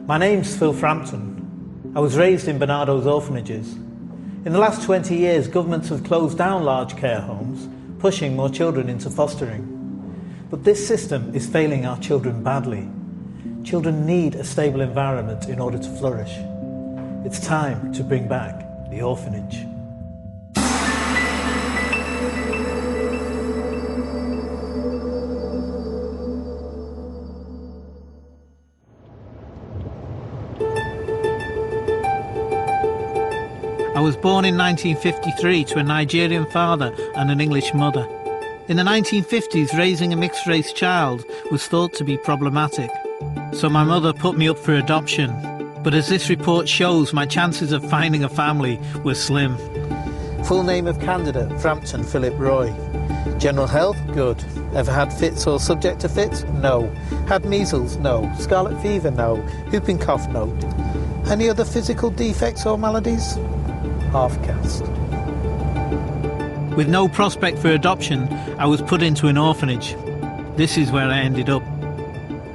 My name's Phil Frampton. I was raised in Bernardo's Orphanages. In the last 20 years, governments have closed down large care homes, pushing more children into fostering. But this system is failing our children badly. Children need a stable environment in order to flourish. It's time to bring back the orphanage. I was born in 1953 to a Nigerian father and an English mother. In the 1950s, raising a mixed-race child was thought to be problematic. So my mother put me up for adoption. But as this report shows, my chances of finding a family were slim. Full name of candidate, Frampton Philip Roy. General health? Good. Ever had fits or subject to fits? No. Had measles? No. Scarlet fever? No. Whooping cough? No. Any other physical defects or maladies? Half caste. With no prospect for adoption, I was put into an orphanage. This is where I ended up.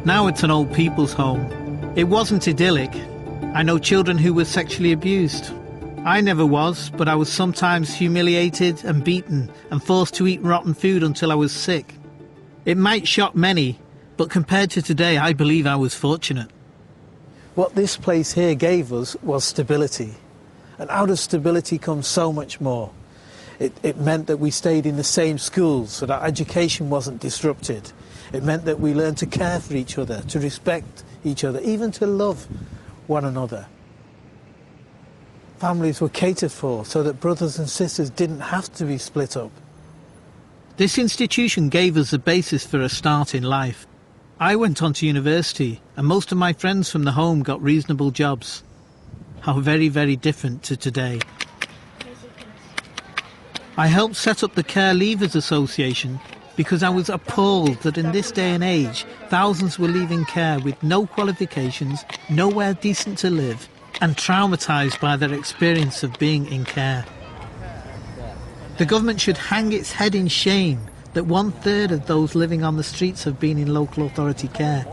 Now it's an old people's home. It wasn't idyllic. I know children who were sexually abused. I never was, but I was sometimes humiliated and beaten and forced to eat rotten food until I was sick. It might shock many, but compared to today, I believe I was fortunate. What this place here gave us was stability. And out of stability comes so much more. It meant that we stayed in the same schools so that education wasn't disrupted. It meant that we learned to care for each other, to respect each other, even to love one another. Families were catered for so that brothers and sisters didn't have to be split up. This institution gave us the basis for a start in life. I went on to university and most of my friends from the home got reasonable jobs. How very, very different to today. I helped set up the Care Leavers Association because I was appalled that in this day and age, thousands were leaving care with no qualifications, nowhere decent to live, and traumatised by their experience of being in care. The government should hang its head in shame that 1/3 of those living on the streets have been in local authority care.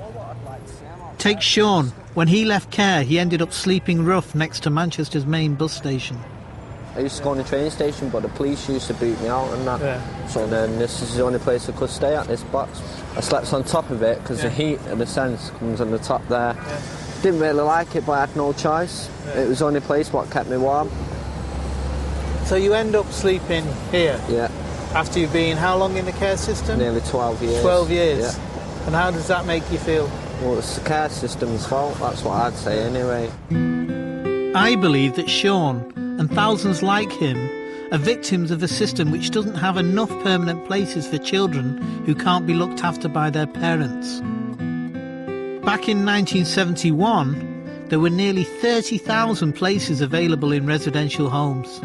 Take Sean. When he left care, he ended up sleeping rough next to Manchester's main bus station. I used to go on the train station, but the police used to boot me out and that. Yeah. So then this is the only place I could stay at, this box. I slept on top of it because the heat and the sense comes on the top there. Yeah. Didn't really like it, but I had no choice. Yeah. It was the only place what kept me warm. So you end up sleeping here? Yeah. After you've been how long in the care system? Nearly 12 years. 12 years? Yeah. And how does that make you feel? Well, it's the care system's fault, that's what I'd say anyway. I believe that Sean, and thousands like him, are victims of a system which doesn't have enough permanent places for children who can't be looked after by their parents. Back in 1971, there were nearly 30,000 places available in residential homes.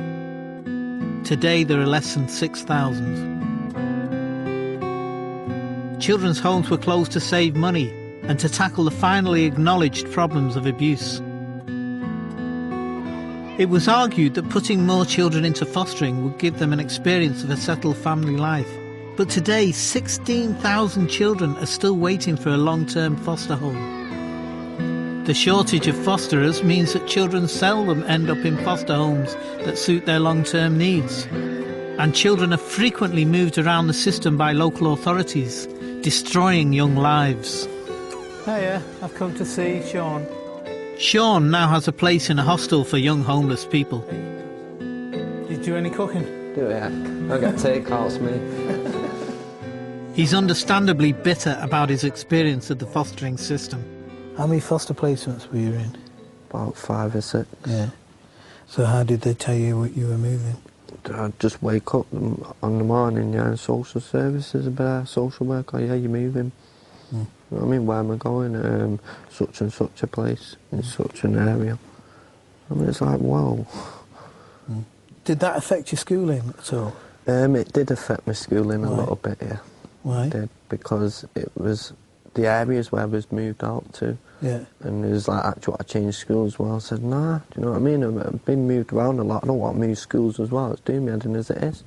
Today there are less than 6,000. Children's homes were closed to save money and to tackle the finally acknowledged problems of abuse. It was argued that putting more children into fostering would give them an experience of a settled family life. But today, 16,000 children are still waiting for a long-term foster home. The shortage of fosterers means that children seldom end up in foster homes that suit their long-term needs. And children are frequently moved around the system by local authorities, destroying young lives. Hiya, I've come to see Sean. Sean now has a place in a hostel for young homeless people. Do you do any cooking? Do it. I get takeouts, me. He's understandably bitter about his experience of the fostering system. How many foster placements were you in? About 5 or 6. Yeah. So how did they tell you what you were moving? I'd just wake up on the morning, and social services, a bit of social work, oh yeah, you're moving. You know what I mean, where am I going? Such and such a place, in such an area. I mean, it's like, whoa. Did that affect your schooling at all? It did affect my schooling a little bit, yeah. Why? It did, because it was the areas where I was moved out to. Yeah. And it was like, actually, I changed schools as well. I said, nah, do you know what I mean? I've been moved around a lot. I don't want to move schools as well. It's doing me head in as it is.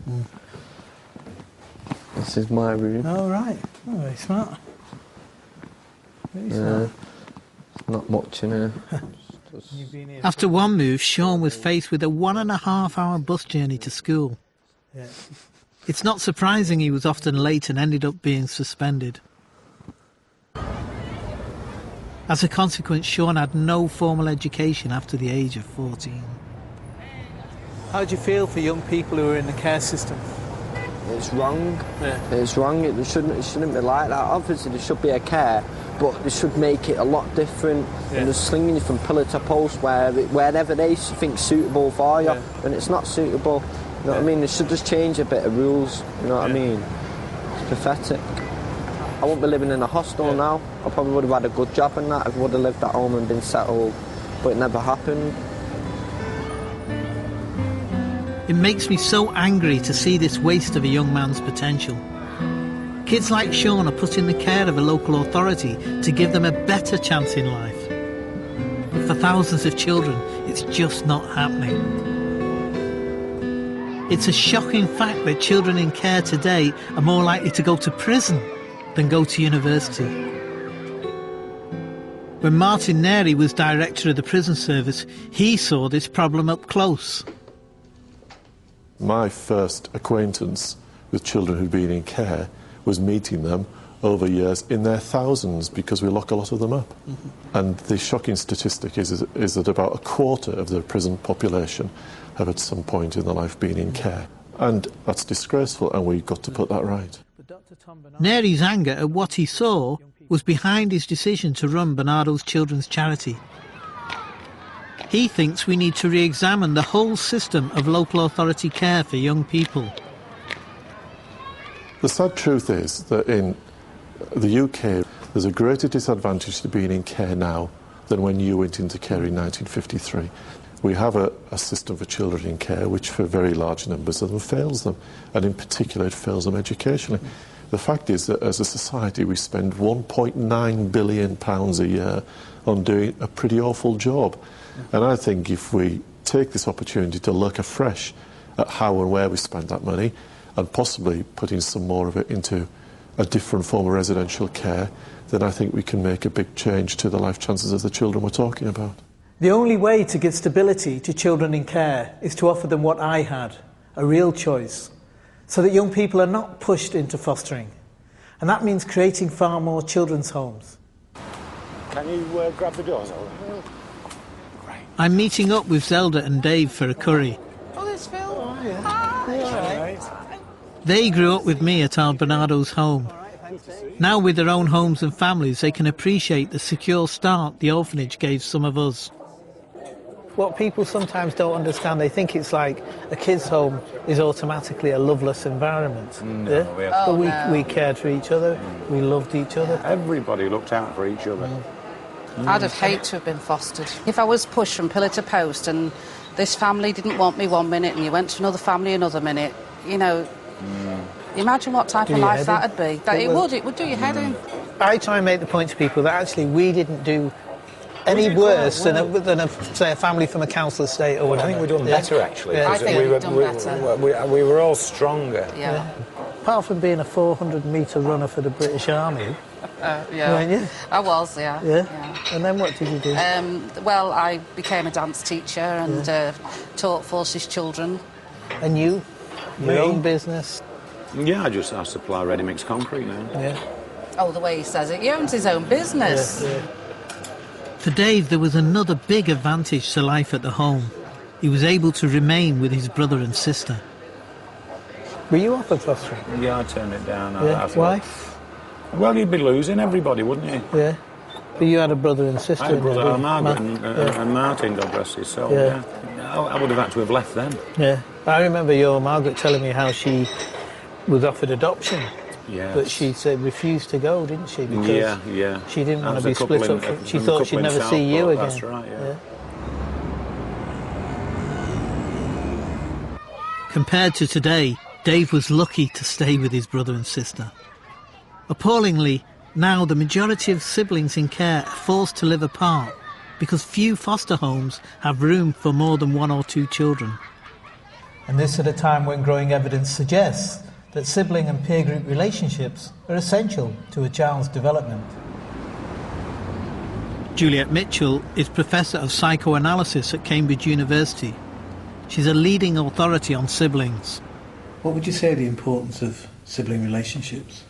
This is my room. Oh, right. Oh, very smart. Very smart. Not much, you know. After one move, Sean was faced with a 1.5-hour bus journey to school. Yeah. It's not surprising he was often late and ended up being suspended. As a consequence, Sean had no formal education after the age of 14. How do you feel for young people who are in the care system? It's wrong. Yeah. It's wrong. It shouldn't be like that. Obviously, there should be a care, but they should make it a lot different. Yeah. And they're slinging you from pillar to post wherever they think suitable for you, Yeah. and it's not suitable. You know what I mean? They should just change a bit of rules. You know what I mean? It's pathetic. I wouldn't be living in a hostel now. I probably would have had a good job in that if I would have lived at home and been settled, but it never happened. It makes me so angry to see this waste of a young man's potential. Kids like Sean are put in the care of a local authority to give them a better chance in life. But for thousands of children, it's just not happening. It's a shocking fact that children in care today are more likely to go to prison than go to university. When Martin Neri was director of the prison service, he saw this problem up close. My first acquaintance with children who'd been in care was meeting them over years in their thousands, because we lock a lot of them up. Mm-hmm. And the shocking statistic is that about a quarter of the prison population have at some point in their life been in care. And that's disgraceful, and we've got to put that right. Neri's anger at what he saw was behind his decision to run Bernardo's Children's Charity. He thinks we need to re-examine the whole system of local authority care for young people. The sad truth is that in the UK, there's a greater disadvantage to being in care now than when you went into care in 1953. We have a system for children in care which, for very large numbers of them, fails them, and in particular it fails them educationally. The fact is that as a society we spend £1.9 billion a year on doing a pretty awful job. And I think if we take this opportunity to look afresh at how and where we spend that money, and possibly putting some more of it into a different form of residential care, then I think we can make a big change to the life chances of the children we're talking about. The only way to give stability to children in care is to offer them what I had, a real choice, so that young people are not pushed into fostering. And that means creating far more children's homes. Can you grab the doors? I'm meeting up with Zelda and Dave for a curry. Oh, there's Phil. Oh, yeah. Hi. They grew up with me at our Bernardo's home. Now with their own homes and families, they can appreciate the secure start the orphanage gave some of us. What people sometimes don't understand, they think it's like a kid's home is automatically a loveless environment. No, yeah? But we cared for each other, we loved each other. Everybody looked out for each other. I'd have hated to have been fostered. If I was pushed from pillar to post and this family didn't want me 1 minute and you went to another family another minute, you know, imagine what type of life that'd be. It would do your head in. I try and make the point to people that actually we didn't do any worse than a family from a council estate or whatever. I think we've done better, actually. I think we've done better. We were all stronger. Yeah. Apart from being a 400-metre runner for the British Army. Yeah. Weren't you? I was, yeah. And then what did you do? Well, I became a dance teacher and taught forces children. And you? Your own business? Yeah, I supply ready-mix concrete now. Yeah. Oh, the way he says it, he owns his own business. Yeah. For Dave, there was another big advantage to life at the home. He was able to remain with his brother and sister. Were you offered fostering? Yeah, I turned it down. Why? Well, you'd be losing everybody, wouldn't you? Yeah. But you had a brother and sister. I had a brother, Margaret, and Martin, God bless his soul. Yeah. I would have had to have left them. Yeah. I remember your Margaret telling me how she was offered adoption. Yeah. But she said refused to go, didn't she? Because yeah. she didn't want to be split up. She thought she'd never see you again. That's right, yeah. Compared to today, Dave was lucky to stay with his brother and sister. Appallingly, now the majority of siblings in care are forced to live apart because few foster homes have room for more than 1 or 2 children. And this at a time when growing evidence suggests that sibling and peer group relationships are essential to a child's development. Juliet Mitchell is Professor of Psychoanalysis at Cambridge University. She's a leading authority on siblings. What would you say are the importance of sibling relationships?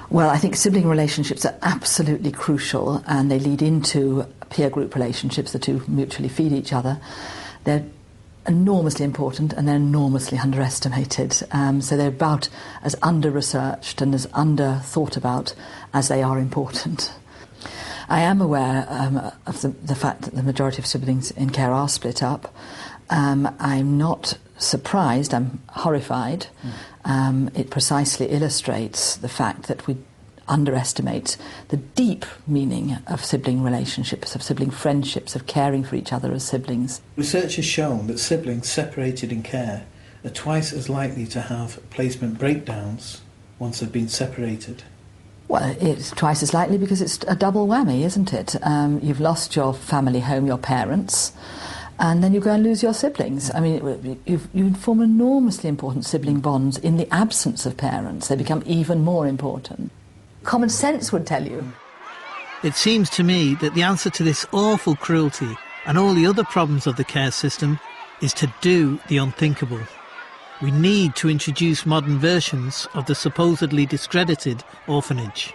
Well, I think sibling relationships are absolutely crucial, and they lead into peer group relationships. The two mutually feed each other. They're enormously important, and they're enormously underestimated. So they're about as under-researched and as under-thought about as they are important. I am aware of the fact that the majority of siblings in care are split up. I'm not surprised, I'm horrified. It precisely illustrates the fact that we underestimate the deep meaning of sibling relationships, of sibling friendships, of caring for each other as siblings. Research has shown that siblings separated in care are twice as likely to have placement breakdowns once they've been separated. Well, it's twice as likely because it's a double whammy, isn't it? You've lost your family home, your parents, and then you go and lose your siblings. I mean, you form enormously important sibling bonds in the absence of parents. They become even more important. Common sense would tell you. It seems to me that the answer to this awful cruelty and all the other problems of the care system is to do the unthinkable. We need to introduce modern versions of the supposedly discredited orphanage.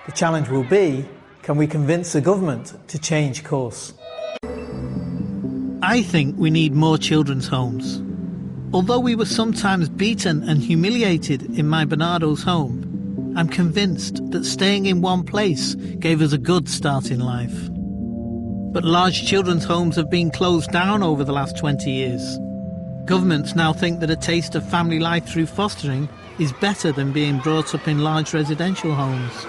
The challenge will be, can we convince the government to change course? I think we need more children's homes. Although we were sometimes beaten and humiliated in my Bernardo's home, I'm convinced that staying in one place gave us a good start in life. But large children's homes have been closed down over the last 20 years. Governments now think that a taste of family life through fostering is better than being brought up in large residential homes.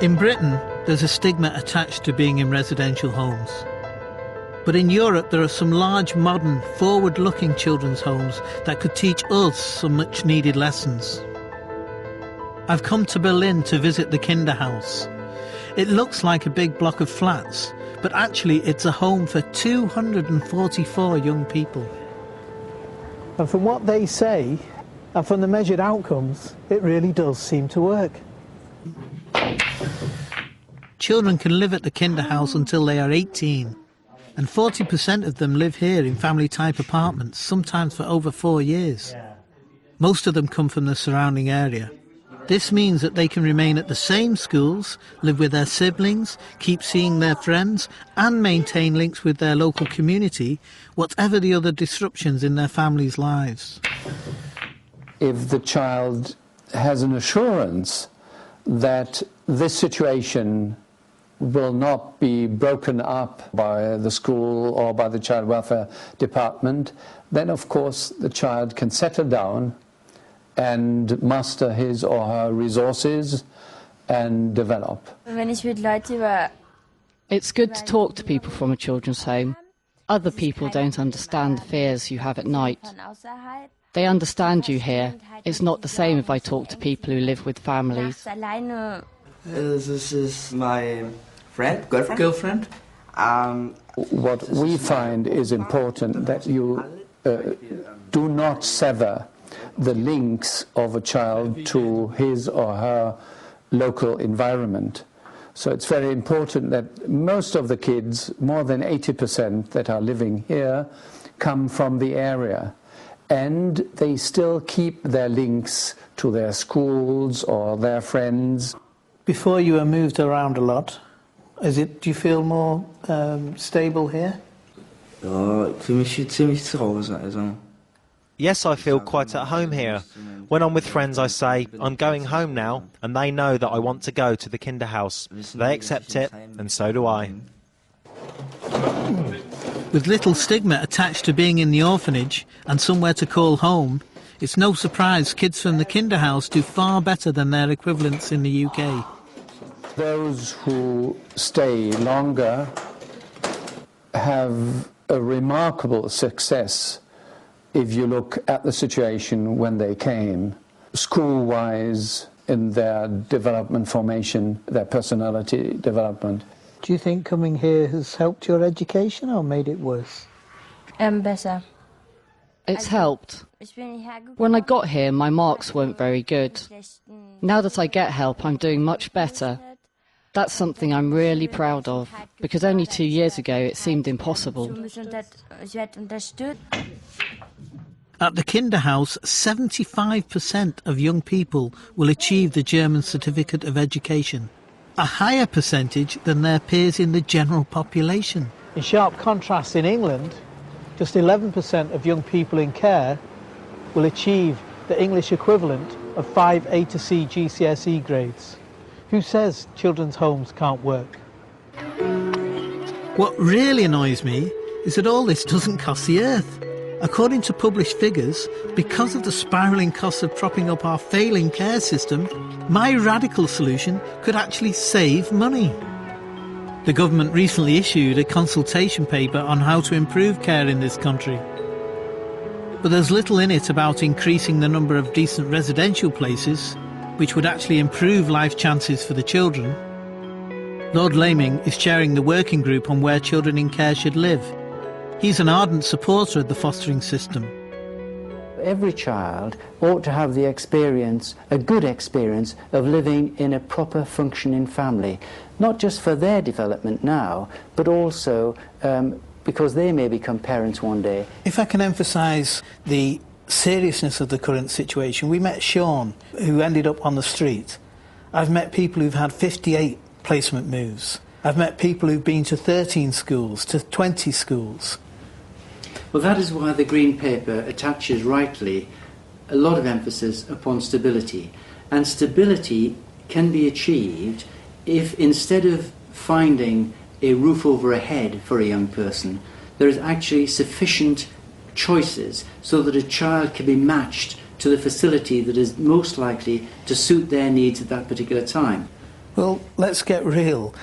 In Britain, there's a stigma attached to being in residential homes. But in Europe, there are some large, modern, forward-looking children's homes that could teach us some much-needed lessons. I've come to Berlin to visit the Kinderhaus. It looks like a big block of flats, but actually it's a home for 244 young people. And from what they say, and from the measured outcomes, it really does seem to work. Children can live at the Kinderhaus until they are 18, and 40% of them live here in family-type apartments, sometimes for over 4 years. Most of them come from the surrounding area. This means that they can remain at the same schools, live with their siblings, keep seeing their friends, and maintain links with their local community, whatever the other disruptions in their families' lives. If the child has an assurance that this situation will not be broken up by the school or by the child welfare department, then of course the child can settle down and master his or her resources and develop. It's good to talk to people from a children's home. Other people don't understand the fears you have at night. They understand you here. It's not the same if I talk to people who live with families. This is my girlfriend. What we find is important that you do not sever the links of a child to his or her local environment. So it's very important that most of the kids, more than 80% that are living here, come from the area. And they still keep their links to their schools or their friends. Before you were moved around a lot, do you feel more stable here? Yes, I feel quite at home here. When I'm with friends, I say, I'm going home now, and they know that I want to go to the Kinderhaus. They accept it, and so do I. With little stigma attached to being in the orphanage and somewhere to call home, it's no surprise kids from the Kinderhaus do far better than their equivalents in the UK. Those who stay longer have a remarkable success if you look at the situation when they came, school-wise, in their development formation, their personality development. Do you think coming here has helped your education or made it worse? Better. It's helped. When I got here, my marks weren't very good. Now that I get help, I'm doing much better. That's something I'm really proud of, because only 2 years ago it seemed impossible. At the Kinderhaus, 75% of young people will achieve the German Certificate of Education, a higher percentage than their peers in the general population. In sharp contrast, in England, just 11% of young people in care will achieve the English equivalent of 5 A to C GCSE grades. Who says children's homes can't work? What really annoys me is that all this doesn't cost the earth. According to published figures, because of the spiralling costs of propping up our failing care system, my radical solution could actually save money. The government recently issued a consultation paper on how to improve care in this country. But there's little in it about increasing the number of decent residential places, which would actually improve life chances for the children. Lord Laming is chairing the working group on where children in care should live. He's an ardent supporter of the fostering system. Every child ought to have the experience, a good experience, of living in a proper functioning family, not just for their development now, but also because they may become parents one day. If I can emphasise the seriousness of the current situation, we met Sean, who ended up on the street. I've met people who've had 58 placement moves. I've met people who've been to 13 schools, to 20 schools. Well, that is why the Green Paper attaches rightly a lot of emphasis upon stability. And stability can be achieved if, instead of finding a roof over a head for a young person, there is actually sufficient choices so that a child can be matched to the facility that is most likely to suit their needs at that particular time. Well, let's get real.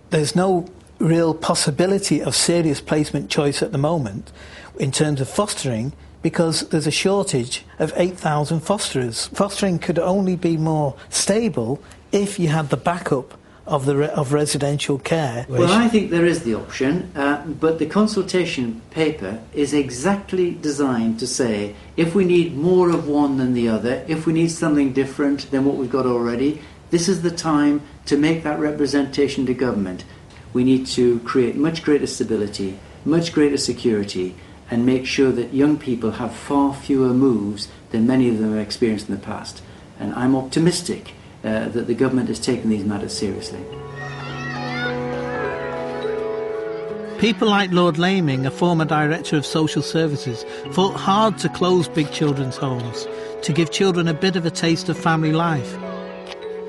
There's no real possibility of serious placement choice at the moment in terms of fostering, because there's a shortage of 8,000 fosterers. Fostering could only be more stable if you had the backup of residential care. Well, I think there is the option, but the consultation paper is exactly designed to say if we need more of one than the other, if we need something different than what we've got already, this is the time to make that representation to government. We need to create much greater stability, much greater security, and make sure that young people have far fewer moves than many of them have experienced in the past. And I'm optimistic that the government has taken these matters seriously. People like Lord Laming, a former director of social services, fought hard to close big children's homes, to give children a bit of a taste of family life.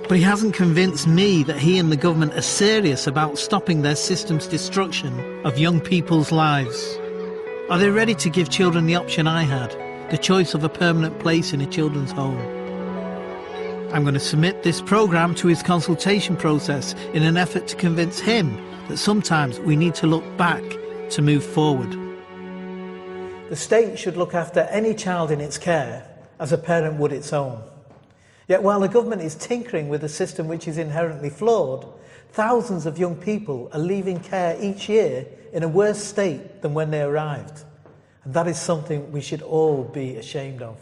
But he hasn't convinced me that he and the government are serious about stopping their system's destruction of young people's lives. Are they ready to give children the option I had, the choice of a permanent place in a children's home? I'm going to submit this programme to his consultation process in an effort to convince him that sometimes we need to look back to move forward. The state should look after any child in its care as a parent would its own. Yet while the government is tinkering with a system which is inherently flawed, thousands of young people are leaving care each year in a worse state than when they arrived. And that is something we should all be ashamed of.